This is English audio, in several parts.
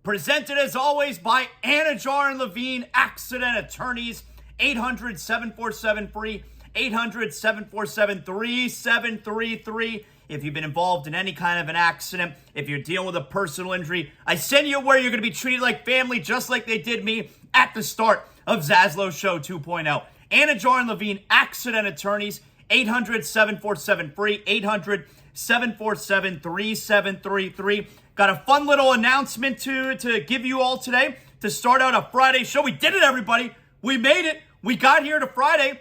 Presented as always by Anidjar and Levine, accident attorneys, 800-747-FREE, 800-747-3733. If you've been involved in any kind of an accident, if you're dealing with a personal injury, I send you where you're going to be treated like family, just like they did me at the start of ZASLOW Show 2.0. Anidjar and Levine, accident attorneys, 800-747-FREE, 800-747-3733. Got a fun little announcement to give you all today to start out a Friday show. We did it, everybody. We made it. We got here to Friday.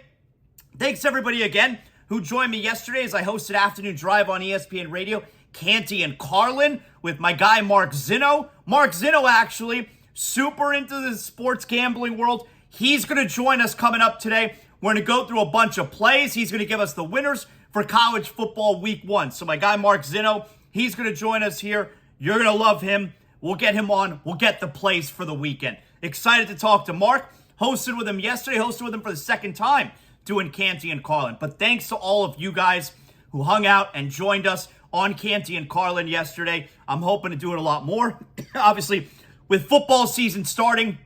Thanks, everybody, again, who joined me yesterday as I hosted Afternoon Drive on ESPN Radio, Canty and Carlin, with my guy, Mark Zinno. Mark Zinno, actually, super into the sports gambling world. He's going to join us coming up today. We're going to go through a bunch of plays. He's going to give us the winners for college football week 1. So my guy, Mark Zinno, he's going to join us here. You're going to love him. We'll get him on. We'll get the plays for the weekend. Excited to talk to Mark. Hosted with him yesterday. Hosted with him for the second time doing Canty and Carlin. But thanks to all of you guys who hung out and joined us on Canty and Carlin yesterday. I'm hoping to do it a lot more. Obviously, with football season starting,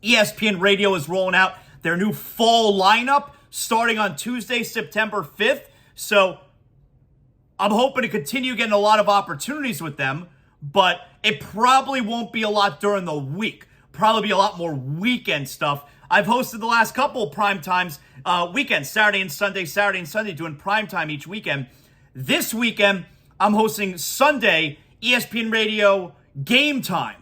ESPN Radio is rolling out their new fall lineup starting on Tuesday, September 5th. So I'm hoping to continue getting a lot of opportunities with them, but it probably won't be a lot during the week. Probably be a lot more weekend stuff. I've hosted the last couple of prime times, weekends, Saturday and Sunday, doing prime time each weekend. This weekend, I'm hosting Sunday, ESPN Radio Game Time.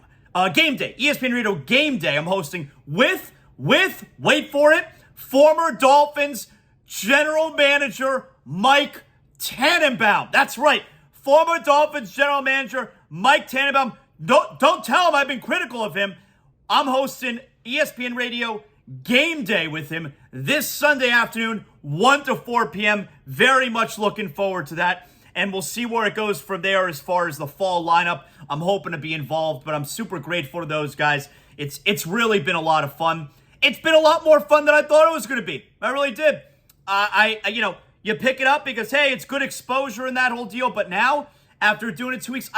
Game Day. ESPN Radio Game Day. I'm hosting with, wait for it, former Dolphins general manager Mike Tannenbaum. That's right. Former Dolphins general manager Mike Tannenbaum. Don't tell him I've been critical of him. I'm hosting ESPN Radio Game Day with him this Sunday afternoon, 1 to 4 p.m. Very much looking forward to that. And we'll see where it goes from there as far as the fall lineup. I'm hoping to be involved, but I'm super grateful to those guys. It's really been a lot of fun. It's been a lot more fun than I thought it was going to be. I really did. You pick it up because, hey, it's good exposure in that whole deal. But now, after doing it 2 weeks,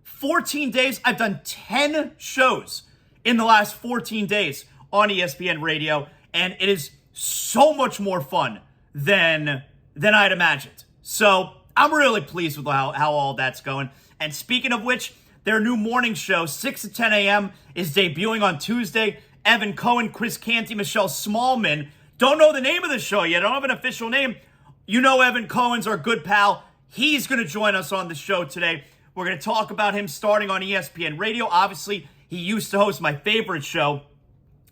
14 days, I've done 10 shows in the last 14 days on ESPN Radio. And it is so much more fun than I'd imagined. So I'm really pleased with how all that's going. And speaking of which, their new morning show, 6 to 10 a.m., is debuting on Tuesday. Evan Cohen, Chris Canty, Michelle Smallman. Don't know the name of the show yet. I don't have an official name. You know Evan Cohen's our good pal. He's going to join us on the show today. We're going to talk about him starting on ESPN Radio. Obviously, he used to host my favorite show,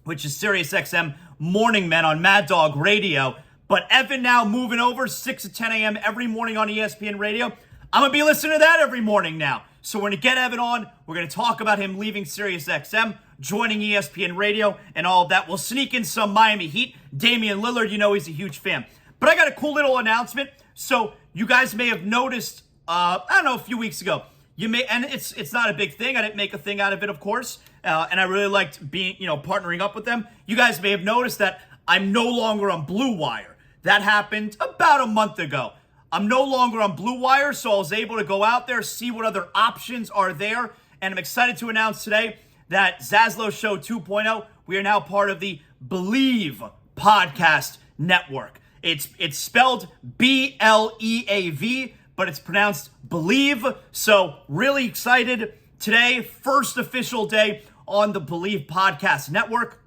which is SiriusXM Morning Men on Mad Dog Radio. But Evan now moving over 6 to 10 a.m. every morning on ESPN Radio. I'm going to be listening to that every morning now. So we're going to get Evan on. We're going to talk about him leaving SiriusXM, joining ESPN Radio, and all of that. We'll sneak in some Miami Heat. Damian Lillard, you know he's a huge fan. But I got a cool little announcement. So you guys may have noticed, a few weeks ago. And it's not a big thing. I didn't make a thing out of it, of course. And I really liked being, partnering up with them. You guys may have noticed that I'm no longer on Blue Wire. That happened about a month ago. I'm no longer on Blue Wire, so I was able to go out there, see what other options are there. And I'm excited to announce today that ZASLOW Show 2.0, we are now part of the Believe Podcast Network. It's spelled B-L-E-A-V, but it's pronounced Believe. So really excited today, first official day on the Believe Podcast Network.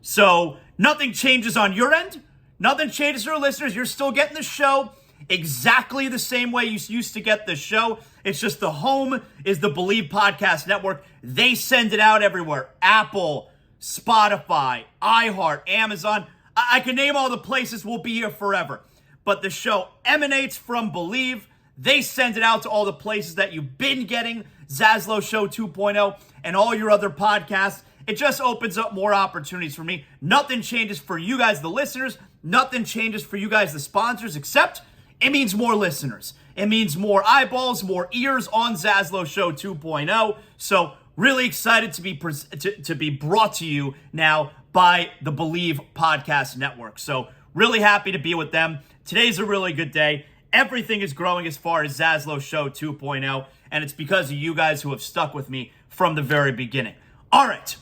So nothing changes on your end. Nothing changes for our listeners. You're still getting the show exactly the same way you used to get the show. It's just the home is the Believe Podcast Network. They send it out everywhere. Apple, Spotify, iHeart, Amazon. I can name all the places. We'll be here forever. But the show emanates from Believe. They send it out to all the places that you've been getting ZASLOW Show 2.0 and all your other podcasts. It just opens up more opportunities for me. Nothing changes for you guys, the listeners. Nothing changes for you guys, the sponsors, except it means more listeners. It means more eyeballs, more ears on ZASLOW Show 2.0. So really excited to be brought to you now by the Believe Podcast Network. So really happy to be with them. Today's a really good day. Everything is growing as far as ZASLOW Show 2.0, and it's because of you guys who have stuck with me from the very beginning. All right,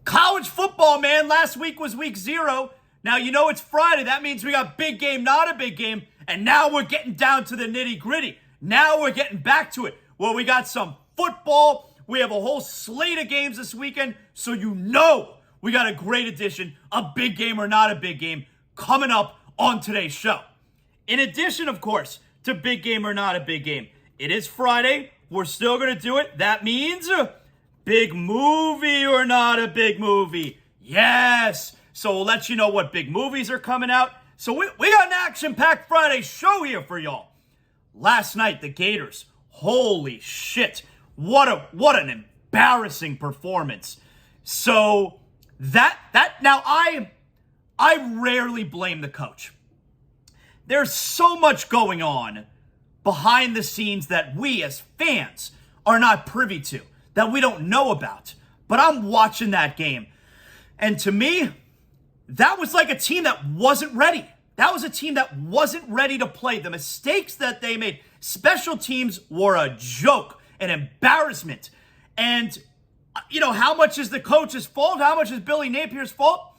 college football, man. Last week was week 0. Now, you know it's Friday. That means we got big game, not a big game. And now we're getting down to the nitty-gritty. Now we're getting back to it. Well, we got some football. We have a whole slate of games this weekend. So you know we got a great edition, a big game or not a big game, coming up on today's show. In addition, of course, to big game or not a big game, it is Friday. We're still going to do it. That means big movie or not a big movie. Yes. So we'll let you know what big movies are coming out. So we got an action-packed Friday show here for y'all. Last night, the Gators, holy shit. What an embarrassing performance. So now I rarely blame the coach. There's so much going on behind the scenes that we as fans are not privy to, that we don't know about. But I'm watching that game. And to me, that was like a team that wasn't ready. That was a team that wasn't ready to play. The mistakes that they made, special teams were a joke, an embarrassment. And, how much is the coach's fault? How much is Billy Napier's fault?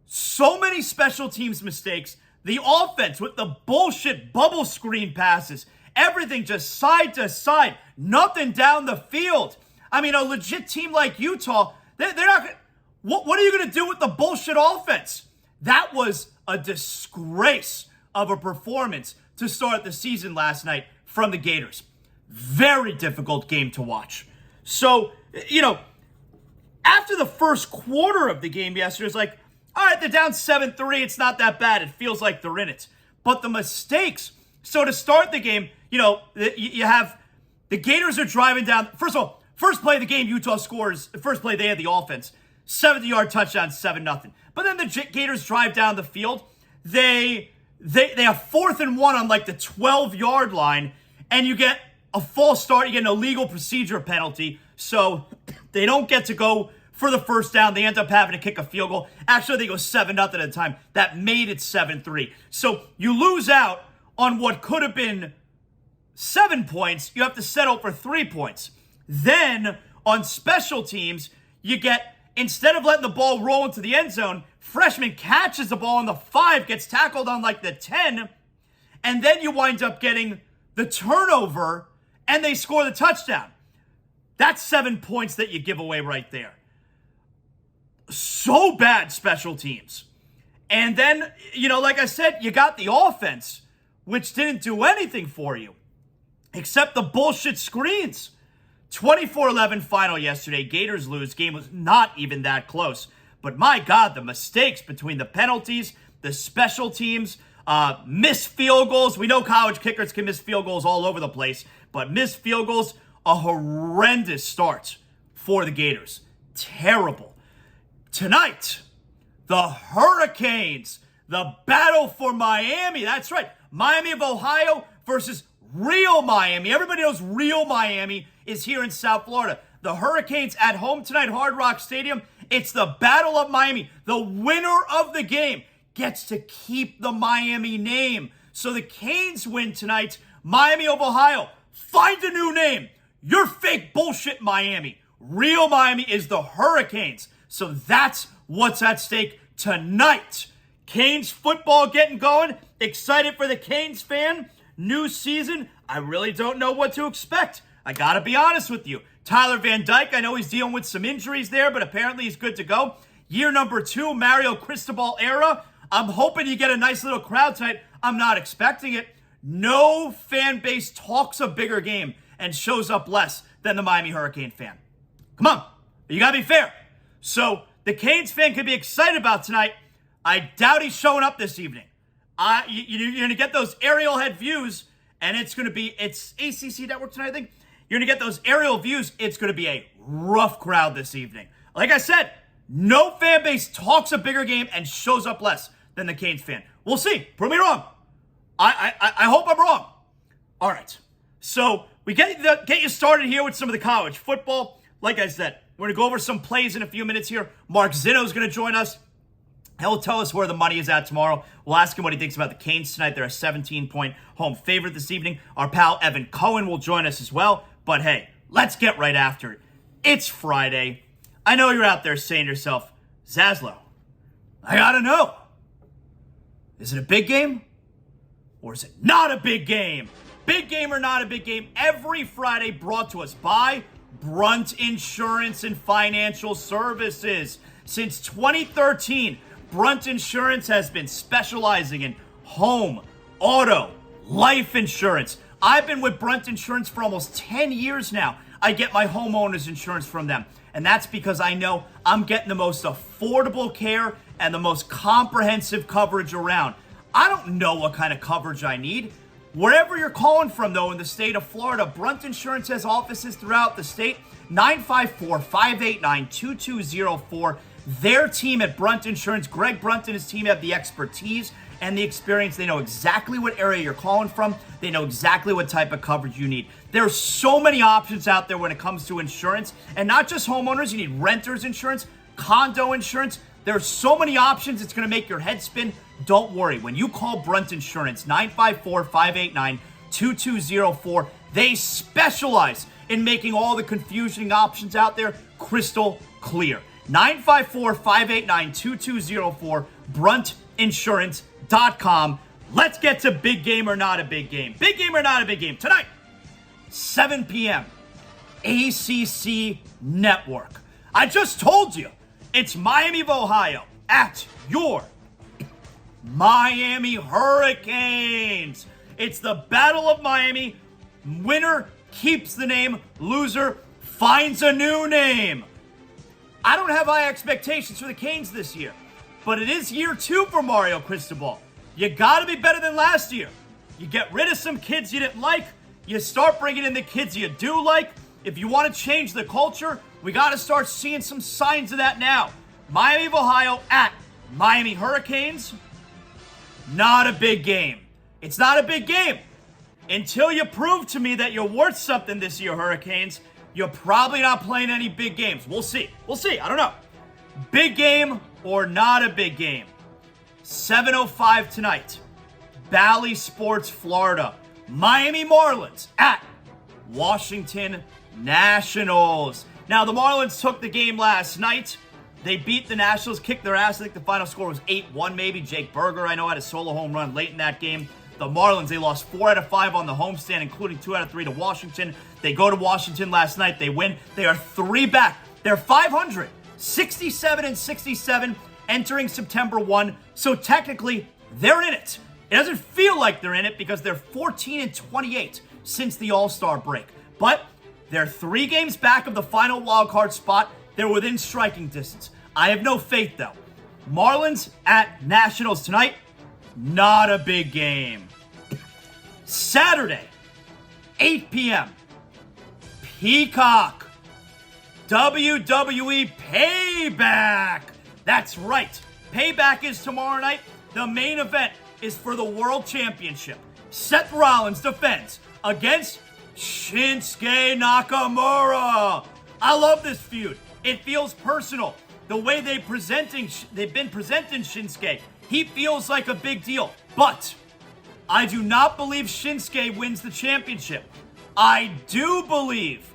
So many special teams mistakes. The offense with the bullshit bubble screen passes. Everything just side to side. Nothing down the field. I mean, a legit team like Utah, they're not going to... What are you going to do with the bullshit offense? That was a disgrace of a performance to start the season last night from the Gators. Very difficult game to watch. So, after the first quarter of the game yesterday, it's like, all right, they're down 7-3. It's not that bad. It feels like they're in it. But the mistakes. So to start the game, you have the Gators are driving down. First of all, first play of the game, Utah scores. First play, they had the offense. 70-yard touchdown, 7-0. But then the Gators drive down the field. They have 4th and 1 on like the 12-yard line, and you get a false start. You get an illegal procedure penalty, so they don't get to go for the first down. They end up having to kick a field goal. Actually, they go 7-0 at the time. That made it 7-3. So you lose out on what could have been 7 points. You have to settle for 3 points. Then on special teams, you get... Instead of letting the ball roll into the end zone, freshman catches the ball on the 5, gets tackled on like the 10, and then you wind up getting the turnover, and they score the touchdown. That's 7 points that you give away right there. So bad special teams. And then, like I said, you got the offense, which didn't do anything for you, except the bullshit screens. 24-11 final yesterday. Gators lose. Game was not even that close. But my God, the mistakes between the penalties, the special teams, missed field goals. We know college kickers can miss field goals all over the place. But missed field goals, a horrendous start for the Gators. Terrible. Tonight, the Hurricanes, the battle for Miami. That's right. Miami of Ohio versus real Miami. Everybody knows real Miami is here in South Florida. The Hurricanes at home tonight, Hard Rock Stadium. It's the Battle of Miami. The winner of the game gets to keep the Miami name. So the Canes win tonight. Miami of Ohio, find a new name. You're fake bullshit Miami. Real Miami is the Hurricanes. So that's what's at stake tonight. Canes football getting going. Excited for the Canes fan. New season. I really don't know what to expect. I got to be honest with you. Tyler Van Dyke, I know he's dealing with some injuries there, but apparently he's good to go. Year number 2, Mario Cristobal era. I'm hoping you get a nice little crowd tonight. I'm not expecting it. No fan base talks a bigger game and shows up less than the Miami Hurricane fan. Come on. You got to be fair. So the Canes fan could be excited about tonight. I doubt he's showing up this evening. You're going to get those aerial head views, and it's ACC Network tonight, I think. You're going to get those aerial views. It's going to be a rough crowd this evening. Like I said, no fan base talks a bigger game and shows up less than the Canes fan. We'll see. Prove me wrong. I hope I'm wrong. All right. So we get you started here with some of the college football. Like I said, we're going to go over some plays in a few minutes here. Mark Zinno is going to join us. He'll tell us where the money is at tomorrow. We'll ask him what he thinks about the Canes tonight. They're a 17-point home favorite this evening. Our pal Evan Cohen will join us as well. But hey, let's get right after it. It's Friday. I know you're out there saying to yourself, Zaslow, I gotta know. Is it a big game? Or is it not a big game? Big game or not a big game, every Friday brought to us by Brunt Insurance and Financial Services. Since 2013, Brunt Insurance has been specializing in home, auto, life insurance. I've been with Brunt Insurance for almost 10 years now. I get my homeowner's insurance from them. And that's because I know I'm getting the most affordable care and the most comprehensive coverage around. I don't know what kind of coverage I need. Wherever you're calling from, though, in the state of Florida, Brunt Insurance has offices throughout the state. 954-589-2204. Their team at Brunt Insurance, Greg Brunt and his team, have the expertise and the experience. They know exactly what area you're calling from. They know exactly what type of coverage you need. There's so many options out there when it comes to insurance. And not just homeowners. You need renters insurance, condo insurance. There's so many options, it's going to make your head spin. Don't worry. When you call Brunt Insurance, 954-589-2204, they specialize in making all the confusing options out there crystal clear. 954-589-2204, bruntinsurance.com. Let's get to big game or not a big game. Big game or not a big game. Tonight, 7 p.m., ACC Network. I just told you. It's Miami of Ohio at your Miami Hurricanes. It's the Battle of Miami. Winner keeps the name. Loser finds a new name. I don't have high expectations for the Canes this year, but it is year 2 for Mario Cristobal. You got to be better than last year. You get rid of some kids you didn't like. You start bringing in the kids you do like. If you want to change the culture, we got to start seeing some signs of that now. Miami of Ohio at Miami Hurricanes. Not a big game. It's not a big game. Until you prove to me that you're worth something this year, Hurricanes, you're probably not playing any big games. We'll see. We'll see. I don't know. Big game or not a big game. 7:05 tonight. Bally Sports, Florida. Miami Marlins at Washington Nationals. Now, the Marlins took the game last night. They beat the Nationals, kicked their ass. I think the final score was 8-1 maybe. Jake Berger, I know, had a solo home run late in that game. The Marlins, they lost 4 out of 5 on the homestand, including 2 out of 3 to Washington. They go to Washington last night. They win. They are 3 back. They're 500, 67-67, entering September 1. So technically, they're in it. It doesn't feel like they're in it because they're 14-28 since the All-Star break. But they're 3 games back of the final wildcard spot. They're within striking distance. I have no faith, though. Marlins at Nationals tonight. Not a big game. Saturday, 8 p.m. Peacock. WWE Payback. That's right. Payback is tomorrow night. The main event is for the World Championship. Seth Rollins defends against Shinsuke Nakamura. I love this feud. It feels personal. The way they've been presenting Shinsuke, he feels like a big deal. But I do not believe Shinsuke wins the championship. I do believe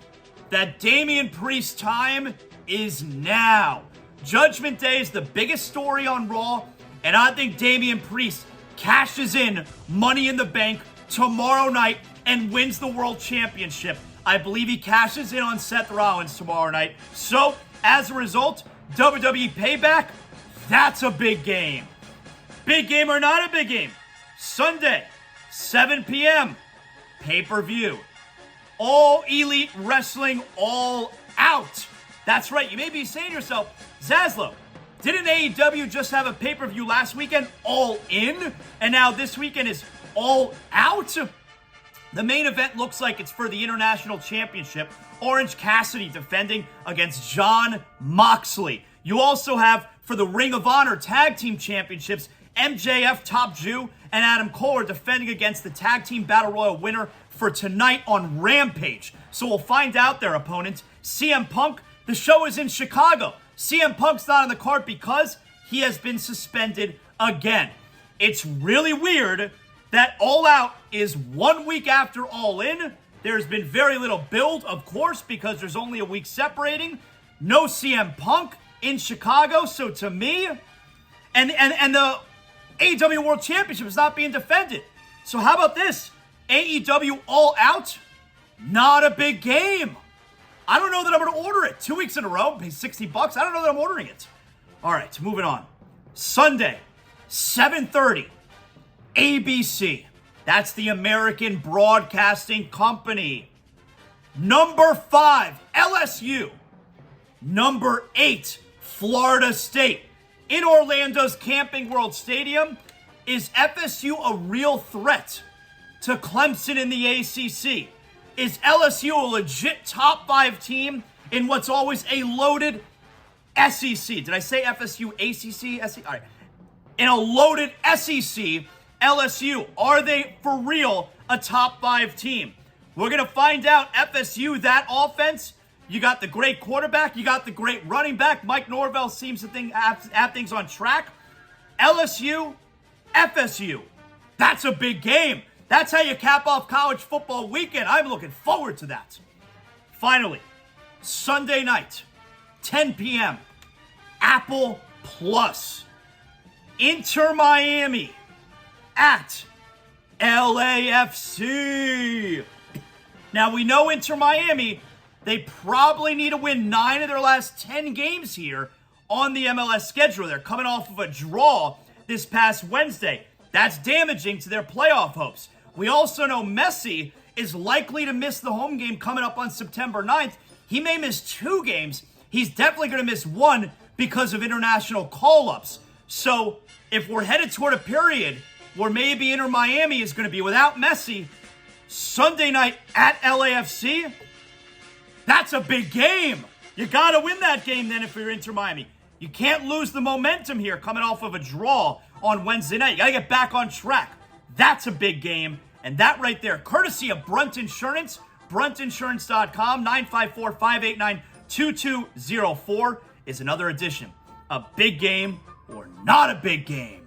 that Damian Priest's time is now. Judgment Day is the biggest story on Raw, and I think Damian Priest cashes in Money in the Bank tomorrow night and wins the World Championship. I believe he cashes in on Seth Rollins tomorrow night. So, as a result, WWE Payback, that's a big game. Big game or not a big game? Sunday, 7 p.m., pay-per-view. All Elite Wrestling All Out. That's right, you may be saying to yourself, Zaslow, didn't AEW just have a pay-per-view last weekend, All In, and now this weekend is All Out? The main event looks like it's for the International Championship. Orange Cassidy defending against Jon Moxley. You also have, for the Ring of Honor Tag Team Championships, MJF, Top Jew, and Adam Cole are defending against the Tag Team Battle Royal winner for tonight on Rampage. So we'll find out their opponents. CM Punk, the show is in Chicago. CM Punk's not on the card because he has been suspended again. It's really weird that All Out is 1 week after All In, There's been very little build, of course, because there's only a week separating. No CM Punk in Chicago, so to me, and the AEW World Championship is not being defended. So how about this? AEW All Out, not a big game. I don't know that I'm going to order it. 2 weeks in a row, pay $60. I don't know that I'm ordering it. All right, moving on. Sunday, 7:30, ABC. That's the American Broadcasting Company. Number 5, LSU. Number 8, Florida State. In Orlando's Camping World Stadium, is FSU a real threat to Clemson in the ACC? Is LSU a legit top 5 team in what's always a loaded SEC? Did I say FSU, ACC, SEC? All right. In a loaded SEC, LSU, are they for real a top 5 team? We're going to find out. FSU, that offense, you got the great quarterback, you got the great running back. Mike Norvell seems to have things on track. LSU, FSU, that's a big game. That's how you cap off college football weekend. I'm looking forward to that. Finally, Sunday night, 10 p.m., Apple Plus. Inter Miami at LAFC. Now, we know Inter Miami, they probably need to win 9 of their last 10 games here on the MLS schedule. They're coming off of a draw this past Wednesday. That's damaging to their playoff hopes. We also know Messi is likely to miss the home game coming up on September 9th. He may miss 2 games. He's definitely going to miss 1 because of international call-ups. So if we're headed toward a period where maybe Inter Miami is going to be without Messi, Sunday night at LAFC, that's a big game. You got to win that game then if you're Inter Miami. You can't lose the momentum here coming off of a draw on Wednesday night. You got to get back on track. That's a big game. And that right there, courtesy of Brunt Insurance, bruntinsurance.com, 954-589-2204 is another edition of Big Game or Not a Big Game.